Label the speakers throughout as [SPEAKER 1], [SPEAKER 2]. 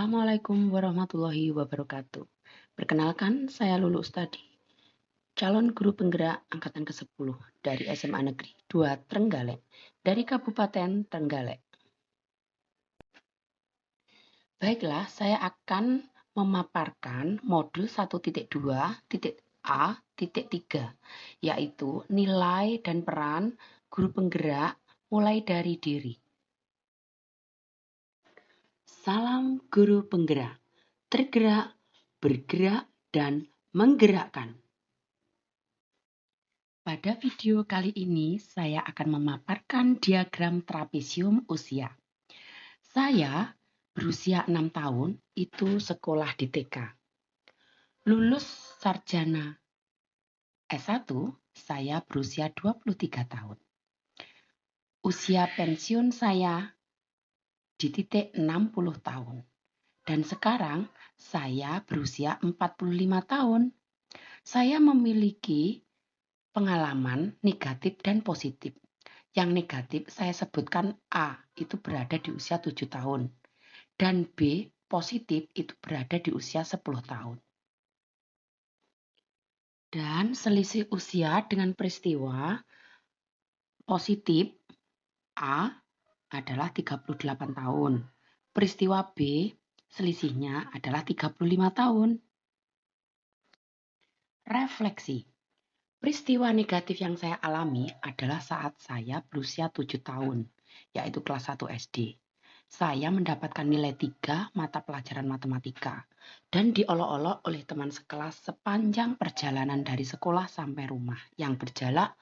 [SPEAKER 1] Assalamualaikum warahmatullahi wabarakatuh. Perkenalkan, saya Lulu Ustadi, calon guru penggerak angkatan ke-10 dari SMA Negeri 2 Trenggalek, dari Kabupaten Trenggalek. Baiklah, saya akan memaparkan modul 1.2.A.3, yaitu nilai dan peran guru penggerak mulai dari diri. Salam guru penggerak, tergerak, bergerak, dan menggerakkan. Pada video kali ini, saya akan memaparkan diagram trapesium usia. Saya berusia 6 tahun, itu sekolah di TK. Lulus sarjana S1, saya berusia 23 tahun. Usia pensiun saya di titik 60 tahun. Dan sekarang saya berusia 45 tahun. Saya memiliki pengalaman negatif dan positif. Yang negatif saya sebutkan A, itu berada di usia 7 tahun. Dan B, positif, itu berada di usia 10 tahun. Dan selisih usia dengan peristiwa positif A adalah 38 tahun. Peristiwa B, selisihnya adalah 35 tahun. Refleksi. Peristiwa negatif yang saya alami adalah saat saya berusia 7 tahun, yaitu kelas 1 SD. Saya mendapatkan nilai 3 mata pelajaran matematika dan diolok-olok oleh teman sekelas sepanjang perjalanan dari sekolah sampai rumah yang berjarak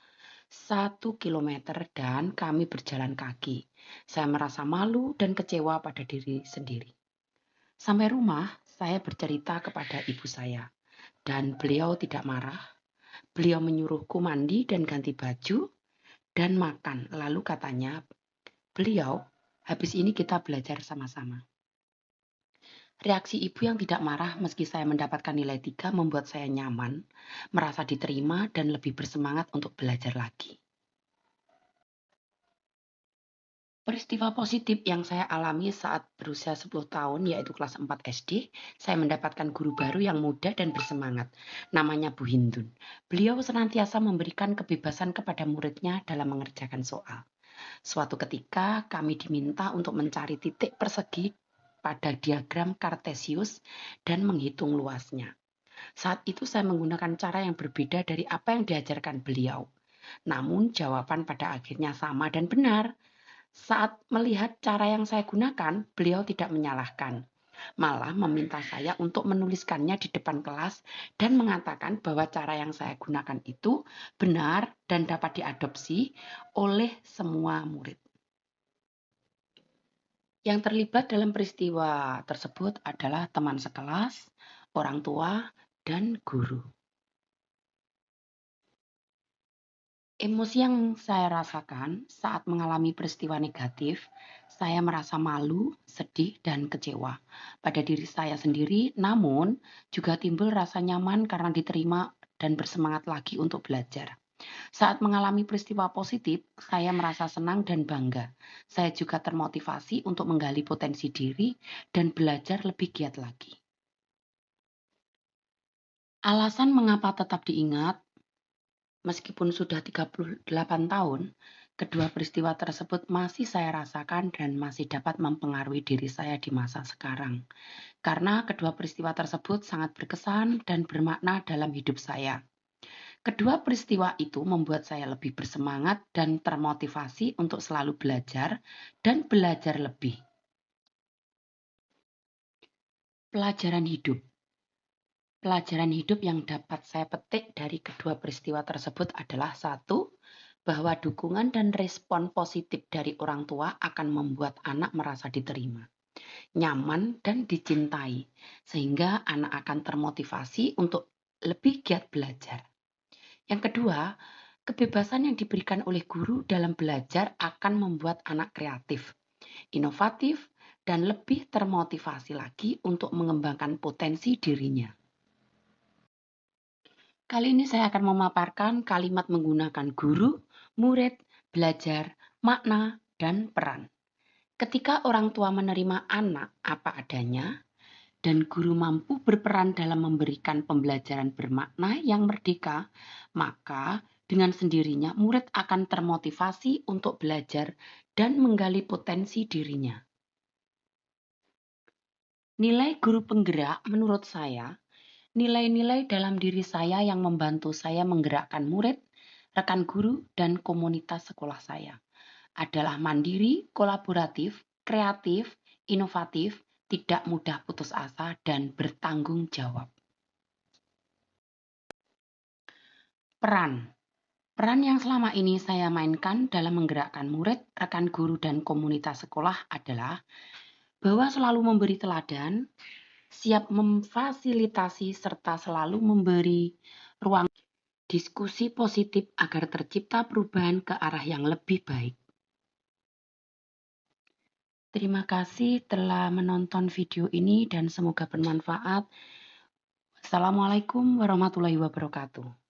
[SPEAKER 1] 1 kilometer dan kami berjalan kaki. Saya merasa malu dan kecewa pada diri sendiri. Sampai rumah, saya bercerita kepada ibu saya dan beliau tidak marah. Beliau menyuruhku mandi dan ganti baju dan makan. Lalu katanya, beliau, habis ini kita belajar sama-sama. Reaksi ibu yang tidak marah meski saya mendapatkan nilai 3 membuat saya nyaman, merasa diterima dan lebih bersemangat untuk belajar lagi. Peristiwa positif yang saya alami saat berusia 10 tahun yaitu kelas 4 SD, saya mendapatkan guru baru yang muda dan bersemangat, namanya Bu Hindun. Beliau senantiasa memberikan kebebasan kepada muridnya dalam mengerjakan soal. Suatu ketika kami diminta untuk mencari titik persegi pada diagram Kartesius dan menghitung luasnya. Saat itu saya menggunakan cara yang berbeda dari apa yang diajarkan beliau. Namun jawaban pada akhirnya sama dan benar. Saat melihat cara yang saya gunakan, beliau tidak menyalahkan. Malah meminta saya untuk menuliskannya di depan kelas dan mengatakan bahwa cara yang saya gunakan itu benar dan dapat diadopsi oleh semua murid. Yang terlibat dalam peristiwa tersebut adalah teman sekelas, orang tua, dan guru. Emosi yang saya rasakan saat mengalami peristiwa negatif, saya merasa malu, sedih, dan kecewa pada diri saya sendiri, namun juga timbul rasa nyaman karena diterima dan bersemangat lagi untuk belajar. Saat mengalami peristiwa positif, saya merasa senang dan bangga. Saya juga termotivasi untuk menggali potensi diri dan belajar lebih giat lagi. Alasan mengapa tetap diingat, meskipun sudah 38 tahun, kedua peristiwa tersebut masih saya rasakan dan masih dapat mempengaruhi diri saya di masa sekarang. Karena kedua peristiwa tersebut sangat berkesan dan bermakna dalam hidup saya. Kedua peristiwa itu membuat saya lebih bersemangat dan termotivasi untuk selalu belajar dan belajar lebih. Pelajaran hidup. Pelajaran hidup yang dapat saya petik dari kedua peristiwa tersebut adalah satu, bahwa dukungan dan respon positif dari orang tua akan membuat anak merasa diterima, nyaman, dan dicintai, sehingga anak akan termotivasi untuk lebih giat belajar. Yang kedua, kebebasan yang diberikan oleh guru dalam belajar akan membuat anak kreatif, inovatif, dan lebih termotivasi lagi untuk mengembangkan potensi dirinya. Kali ini saya akan memaparkan kalimat menggunakan guru, murid, belajar, makna, dan peran. Ketika orang tua menerima anak apa adanya, dan guru mampu berperan dalam memberikan pembelajaran bermakna yang merdeka, maka dengan sendirinya murid akan termotivasi untuk belajar dan menggali potensi dirinya. Nilai guru penggerak menurut saya, nilai-nilai dalam diri saya yang membantu saya menggerakkan murid, rekan guru, dan komunitas sekolah saya adalah mandiri, kolaboratif, kreatif, inovatif, tidak mudah putus asa, dan bertanggung jawab. Peran. Peran yang selama ini saya mainkan dalam menggerakkan murid, rekan guru, dan komunitas sekolah adalah bahwa selalu memberi teladan, siap memfasilitasi, serta selalu memberi ruang diskusi positif agar tercipta perubahan ke arah yang lebih baik. Terima kasih telah menonton video ini dan semoga bermanfaat. Assalamualaikum warahmatullahi wabarakatuh.